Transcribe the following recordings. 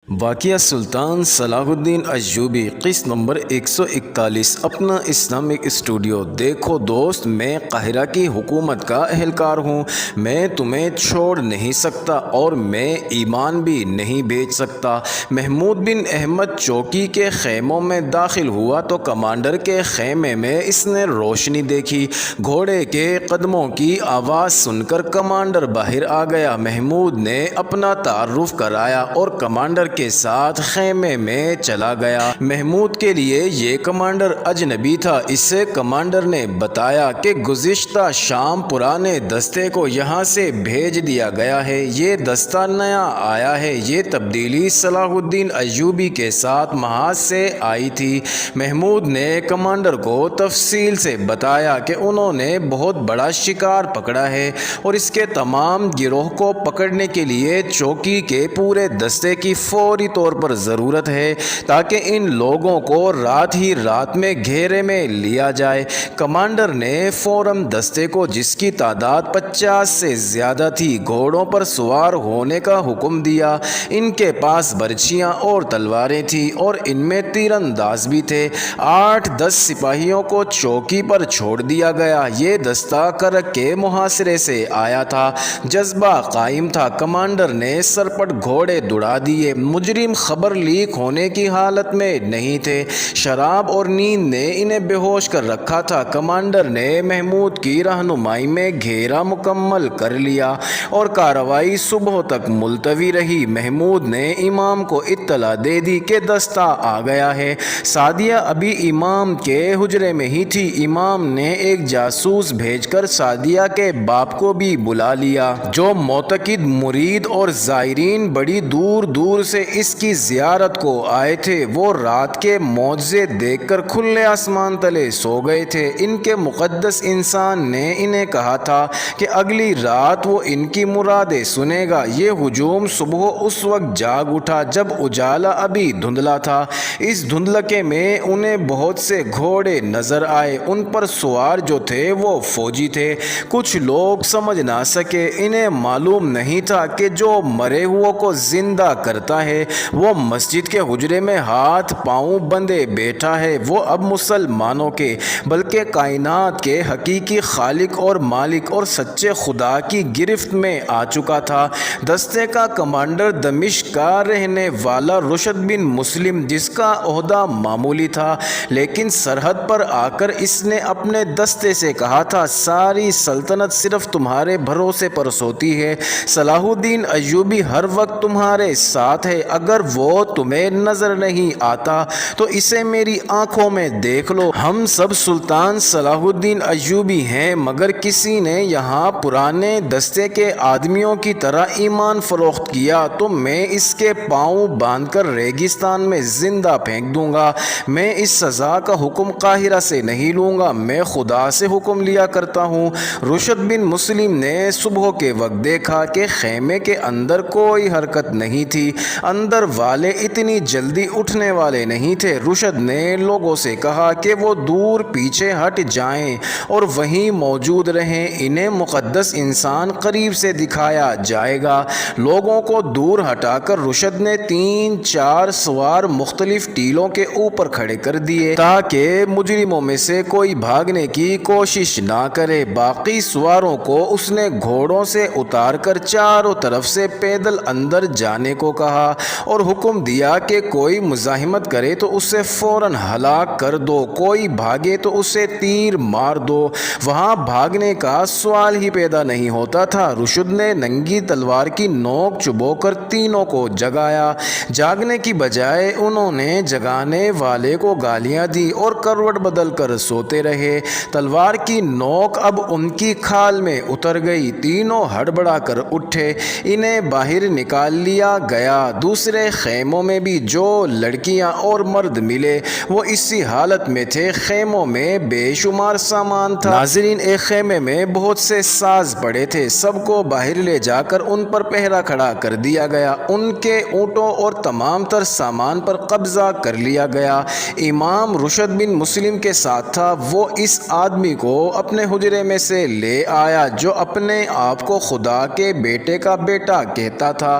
واقعہ سلطان صلاح الدین ایوبی قسط نمبر 141 اپنا اسلامک اسٹوڈیو۔ دیکھو دوست، میں قاہرہ کی حکومت کا اہلکار ہوں، میں تمہیں چھوڑ نہیں سکتا اور میں ایمان بھی نہیں بھیج سکتا۔ محمود بن احمد چوکی کے خیموں میں داخل ہوا تو کمانڈر کے خیمے میں اس نے روشنی دیکھی۔ گھوڑے کے قدموں کی آواز سن کر کمانڈر باہر آ گیا۔ محمود نے اپنا تعارف کرایا اور کمانڈر کے ساتھ خیمے میں چلا گیا۔ محمود کے لیے یہ کمانڈر اجنبی تھا۔ اسے کمانڈر نے بتایا کہ گزشتہ شام پرانے دستے کو یہاں سے بھیج دیا گیا ہے، یہ دستہ نیا آیا ہے۔ یہ تبدیلی صلاح الدین ایوبی کے ساتھ محاذ سے آئی تھی۔ محمود نے کمانڈر کو تفصیل سے بتایا کہ انہوں نے بہت بڑا شکار پکڑا ہے اور اس کے تمام گروہ کو پکڑنے کے لیے چوکی کے پورے دستے کی فوری طور پر ضرورت ہے تاکہ ان لوگوں کو رات ہی رات میں گھیرے میں لیا جائے۔ کمانڈر نے فوراً دستے کو، جس کی تعداد 50 سے زیادہ تھی، گھوڑوں پر سوار ہونے کا حکم دیا۔ ان کے پاس برچیاں اور تلواریں تھیں اور ان میں تیر انداز بھی تھے۔ 8-10 سپاہیوں کو چوکی پر چھوڑ دیا گیا۔ یہ دستہ کرک کے محاصرے سے آیا تھا، جذبہ قائم تھا۔ کمانڈر نے سرپٹ گھوڑے دوڑا دیے۔ مجرم خبر لیک ہونے کی حالت میں نہیں تھے۔ شراب اور نیند نے انہیں بے ہوش کر رکھا تھا۔ کمانڈر نے محمود کی رہنمائی میں گھیرا مکمل کر لیا اور کارروائی صبح تک ملتوی رہی۔ محمود نے امام کو اطلاع دے دی کہ دستہ آ گیا ہے۔ سعدیہ ابھی امام کے حجرے میں ہی تھی۔ امام نے ایک جاسوس بھیج کر سعدیہ کے باپ کو بھی بلا لیا، جو معتقد مرید اور زائرین بڑی دور دور سے اس کی زیارت کو آئے تھے۔ وہ رات کے معجزے دیکھ کر کھلے آسمان تلے سو گئے تھے۔ ان کے مقدس انسان نے انہیں کہا تھا کہ اگلی رات وہ ان کی مرادیں سنے گا۔ یہ ہجوم صبح اس وقت جاگ اٹھا جب اجالا ابھی دھندلا تھا۔ اس دھندلکے میں انہیں بہت سے گھوڑے نظر آئے۔ ان پر سوار جو تھے وہ فوجی تھے۔ کچھ لوگ سمجھ نہ سکے۔ انہیں معلوم نہیں تھا کہ جو مرے ہوئے کو زندہ کرتا ہے وہ مسجد کے حجرے میں ہاتھ پاؤں بندھے بیٹھا ہے۔ وہ اب مسلمانوں کے بلکہ کائنات کے حقیقی خالق اور مالک اور سچے خدا کی گرفت میں آ چکا تھا۔ دستے کا کمانڈر دمشق کا رہنے والا رشد بن مسلم، جس کا عہدہ معمولی تھا، لیکن سرحد پر آ کر اس نے اپنے دستے سے کہا تھا، ساری سلطنت صرف تمہارے بھروسے پر سوتی ہے۔ صلاح الدین ایوبی ہر وقت تمہارے ساتھ ہے۔ اگر وہ تمہیں نظر نہیں آتا تو اسے میری آنکھوں میں دیکھ لو۔ ہم سب سلطان صلاح الدین ایوبی ہیں، مگر کسی نے یہاں پرانے دستے کے آدمیوں کی طرح ایمان فروخت کیا تو میں اس کے پاؤں باندھ کر ریگستان میں زندہ پھینک دوں گا۔ میں اس سزا کا حکم قاہرہ سے نہیں لوں گا، میں خدا سے حکم لیا کرتا ہوں۔ رشد بن مسلم نے صبح کے وقت دیکھا کہ خیمے کے اندر کوئی حرکت نہیں تھی۔ اندر والے اتنی جلدی اٹھنے والے نہیں تھے۔ رشد نے لوگوں سے کہا کہ وہ دور پیچھے ہٹ جائیں اور وہیں موجود رہیں، انہیں مقدس انسان قریب سے دکھایا جائے گا۔ لوگوں کو دور ہٹا کر رشد نے 3-4 سوار مختلف ٹیلوں کے اوپر کھڑے کر دیے تاکہ مجرموں میں سے کوئی بھاگنے کی کوشش نہ کرے۔ باقی سواروں کو اس نے گھوڑوں سے اتار کر چاروں طرف سے پیدل اندر جانے کو کہا اور حکم دیا کہ کوئی مزاحمت کرے تو اسے فوراً ہلاک کر دو، کوئی بھاگے تو اسے تیر مار دو۔ وہاں بھاگنے کا سوال ہی پیدا نہیں ہوتا تھا۔ رشد نے ننگی تلوار کی نوک چبو کر تینوں کو جگایا۔ جاگنے کی بجائے انہوں نے جگانے والے کو گالیاں دی اور کروٹ بدل کر سوتے رہے۔ تلوار کی نوک اب ان کی کھال میں اتر گئی۔ تینوں ہڑبڑا کر اٹھے۔ انہیں باہر نکال لیا گیا۔ دوسرے خیموں میں بھی جو لڑکیاں اور مرد ملے وہ اسی حالت میں تھے۔ خیموں میں بے شمار سامان تھا۔ ناظرین، ایک خیمے میں بہت سے ساز پڑے تھے۔ سب کو باہر لے جا کر ان پر پہرا کھڑا کر دیا گیا۔ ان کے اونٹوں اور تمام تر سامان پر قبضہ کر لیا گیا۔ امام رشد بن مسلم کے ساتھ تھا۔ وہ اس آدمی کو اپنے حجرے میں سے لے آیا جو اپنے آپ کو خدا کے بیٹے کا بیٹا کہتا تھا۔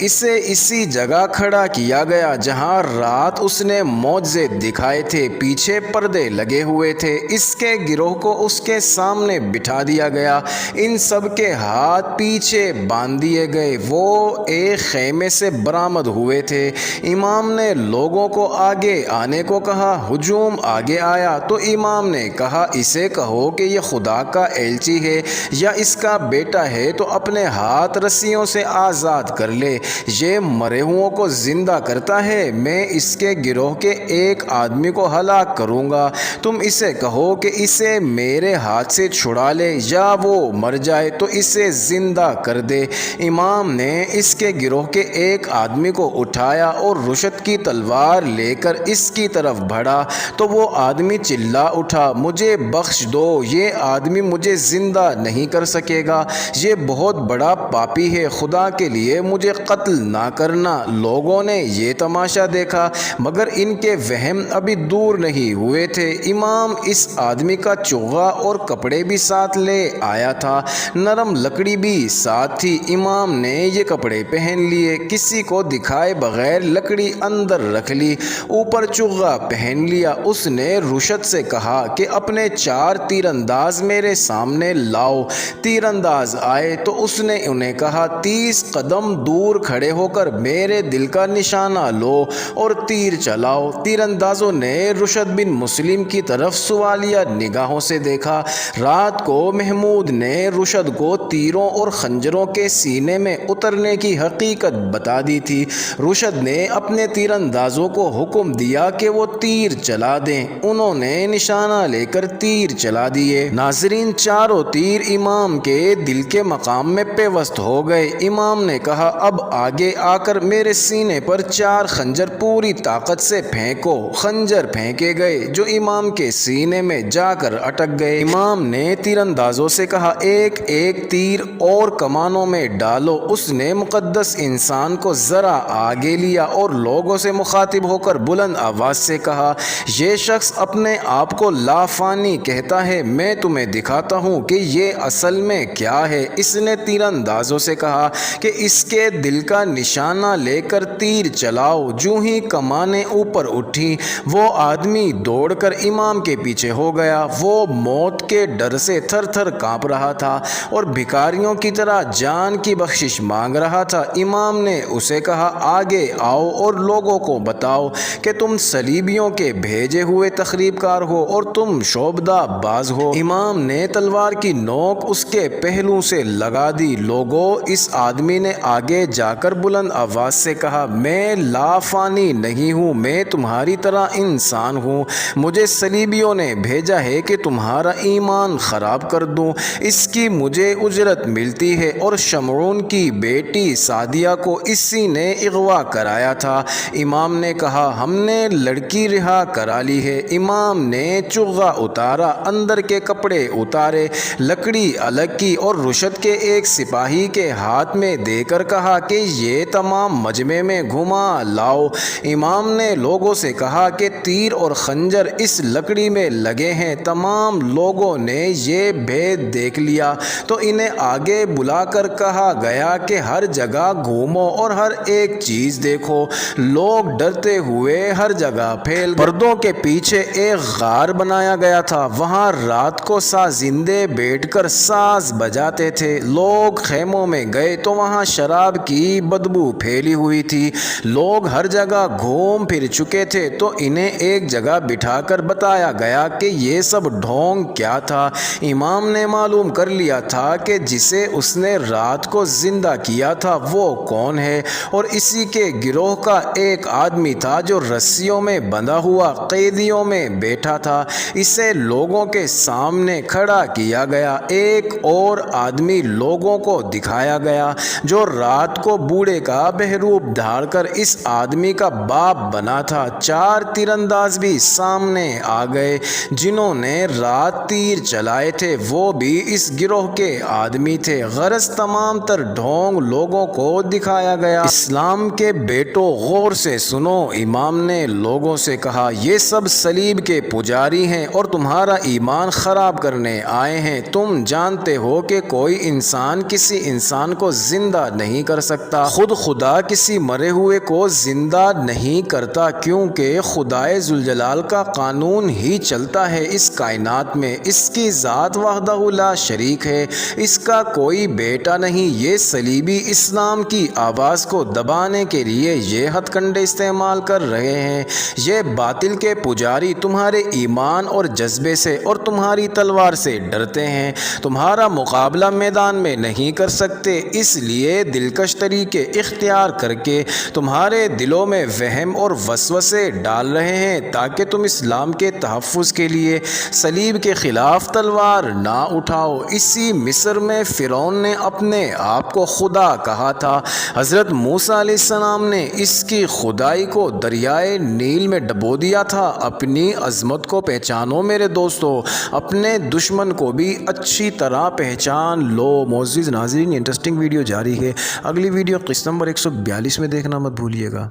اسے اسی جگہ کھڑا کیا گیا جہاں رات اس نے معجزے دکھائے تھے۔ پیچھے پردے لگے ہوئے تھے۔ اس کے گروہ کو اس کے سامنے بٹھا دیا گیا۔ ان سب کے ہاتھ پیچھے باندھ دیے گئے۔ وہ ایک خیمے سے برآمد ہوئے تھے۔ امام نے لوگوں کو آگے آنے کو کہا۔ ہجوم آگے آیا تو امام نے کہا، اسے کہو کہ یہ خدا کا ایلچی ہے یا اس کا بیٹا ہے تو اپنے ہاتھ رسیوں سے آزاد کر لے۔ یہ مرے ہوں کو زندہ کرتا ہے۔ میں اس کے گروہ کے ایک آدمی کو ہلاک کروں گا۔ تم اسے کہو کہ اسے میرے ہاتھ سے چھڑا لے، یا وہ مر جائے تو اسے زندہ کر دے۔ امام نے اس کے گروہ کے ایک آدمی کو اٹھایا اور رشد کی تلوار لے کر اس کی طرف بڑھا تو وہ آدمی چلا اٹھا، مجھے بخش دو، یہ آدمی مجھے زندہ نہیں کر سکے گا، یہ بہت بڑا پاپی ہے، خدا کے لیے مجھے قتل نہ کرنا۔ لوگوں نے یہ تماشا دیکھا مگر ان کے وہم ابھی دور نہیں ہوئے تھے۔ امام اس آدمی کا چوغا اور کپڑے بھی ساتھ لے آیا تھا، نرم لکڑی بھی ساتھ تھی۔ امام نے یہ کپڑے پہن لیے، کسی کو دکھائے بغیر لکڑی اندر رکھ لی، اوپر چوغا پہن لیا۔ اس نے رشد سے کہا کہ اپنے 4 تیر انداز میرے سامنے لاؤ۔ تیر انداز آئے تو اس نے انہیں کہا، 30 قدم دور کھڑے ہو کر میرے دل کا نشانہ لو اور تیر چلاؤ۔ تیر اندازوں نے رشد بن مسلم کی طرف سوالیہ نگاہوں سے دیکھا۔ رات کو محمود نے رشد کو تیروں اور خنجروں کے سینے میں اترنے کی حقیقت بتا دی تھی۔ رشد نے اپنے تیر اندازوں کو حکم دیا کہ وہ تیر چلا دیں۔ انہوں نے نشانہ لے کر تیر چلا دیے۔ ناظرین، چاروں تیر امام کے دل کے مقام میں پیوست ہو گئے۔ امام نے کہا، اب آگے آ کر میرے سینے پر 4 خنجر پوری طاقت سے پھینکو۔ خنجر پھینکے گئے جو امام کے سینے میں جا کر اٹک گئے۔ امام نے تیر اندازوں سے کہا، ایک ایک تیر اور کمانوں میں ڈالو۔ اس نے مقدس انسان کو ذرا آگے لیا اور لوگوں سے مخاطب ہو کر بلند آواز سے کہا، یہ شخص اپنے آپ کو لافانی کہتا ہے، میں تمہیں دکھاتا ہوں کہ یہ اصل میں کیا ہے۔ اس نے تیر اندازوں سے کہا کہ اس کے دل کا نشانہ لے کر تیر چلاؤ۔ جو ہی کمانیں اوپر اٹھیں وہ آدمی دوڑ کر امام کے پیچھے ہو گیا۔ وہ موت کے ڈر سے تھر تھر کانپ رہا تھا اور بھکاریوں کی طرح جان کی بخشش مانگ رہا تھا۔ امام نے اسے کہا، آگے آؤ اور لوگوں کو بتاؤ کہ تم صلیبیوں کے بھیجے ہوئے تخریب کار ہو اور تم شعبدہ باز ہو۔ امام نے تلوار کی نوک اس کے پہلو سے لگا دی۔ لوگوں، اس آدمی نے آگے جا کر بلند آواز سے کہا، میں لافانی نہیں ہوں، میں تمہاری طرح انسان ہوں۔ مجھے صلیبیوں نے بھیجا ہے کہ تمہارا ایمان خراب کر دوں۔ اس کی مجھے اجرت ملتی ہے، اور شمعون کی بیٹی سعدیہ کو اسی نے اغوا کرایا تھا۔ امام نے کہا، ہم نے لڑکی رہا کرا لی ہے۔ امام نے چوغا اتارا، اندر کے کپڑے اتارے، لکڑی الگ کی اور رشد کے ایک سپاہی کے ہاتھ میں دے کر کہا کہ یہ تمام مجمع میں گھما لاؤ۔ امام نے لوگوں سے کہا کہ تیر اور خنجر اس لکڑی میں لگے ہیں۔ تمام لوگوں نے یہ بھید دیکھ لیا تو انہیں آگے بلا کر کہا گیا کہ ہر جگہ گھومو اور ہر ایک چیز دیکھو۔ لوگ ڈرتے ہوئے ہر جگہ پھیل گئے۔ پردوں کے پیچھے ایک غار بنایا گیا تھا، وہاں رات کو سازندے بیٹھ کر ساز بجاتے تھے۔ لوگ خیموں میں گئے تو وہاں شراب کی بدبو پھیلی ہوئی تھی۔ لوگ ہر جگہ گھوم پھر چکے تھے تو انہیں ایک جگہ بٹھا کر بتایا گیا کہ یہ سب ڈھونگ کیا تھا۔ امام نے معلوم کر لیا تھا کہ جسے اس نے رات کو زندہ کیا تھا وہ کون ہے، اور اسی کے گروہ کا ایک آدمی تھا جو رسیوں میں بندھا ہوا قیدیوں میں بیٹھا تھا۔ اسے لوگوں کے سامنے کھڑا کیا گیا۔ ایک اور آدمی لوگوں کو دکھایا گیا جو رات کو بوڑھے کا بہروپ دھاڑ کر اس آدمی کا باپ بنا تھا۔ 4 تیر انداز بھی سامنے آ گئے جنہوں نے رات تیر چلائے تھے، وہ بھی اس گروہ کے آدمی تھے۔ غرض تمام تر ڈھونگ لوگوں کو دکھایا گیا۔ اسلام کے بیٹو، غور سے سنو۔ امام نے لوگوں سے کہا، یہ سب صلیب کے پجاری ہیں اور تمہارا ایمان خراب کرنے آئے ہیں۔ تم جانتے ہو کہ کوئی انسان کسی انسان کو زندہ نہیں کر سکتا۔ خود خدا کسی مرے ہوئے کو زندہ نہیں کرتا، کیونکہ خدائے ذوالجلال کا قانون ہی چلتا ہے اس کائنات میں۔ اس کی ذات وحدہ لا شریک ہے، اس کا کوئی بیٹا نہیں۔ یہ صلیبی اسلام کی آواز کو دبانے کے لیے یہ ہتھ کنڈے استعمال کر رہے ہیں۔ یہ باطل کے پجاری تمہارے ایمان اور جذبے سے اور تمہاری تلوار سے ڈرتے ہیں، تمہارا مقابلہ میدان میں نہیں کر سکتے، اس لیے دلکش طریقے اختیار کر کے تمہارے دلوں میں وہم اور وسوسے ڈال رہے ہیں تاکہ تم اسلام کے تحفظ کے لیے صلیب کے خلاف تلوار نہ اٹھاؤ۔ اسی مصر میں فرعون نے اپنے آپ کو خدا کہا تھا۔ حضرت موسیٰ علیہ السلام نے اس کی خدائی کو دریائے نیل میں ڈبو دیا تھا۔ اپنی عظمت کو پہچانو میرے دوستو، اپنے دشمن کو بھی اچھی طرح پہچان لو۔ معزز ناظرین، انٹرسٹنگ ویڈیو جاری ہے، اگلی ویڈیو قسط نمبر 142 میں دیکھنا مت بھولیے گا۔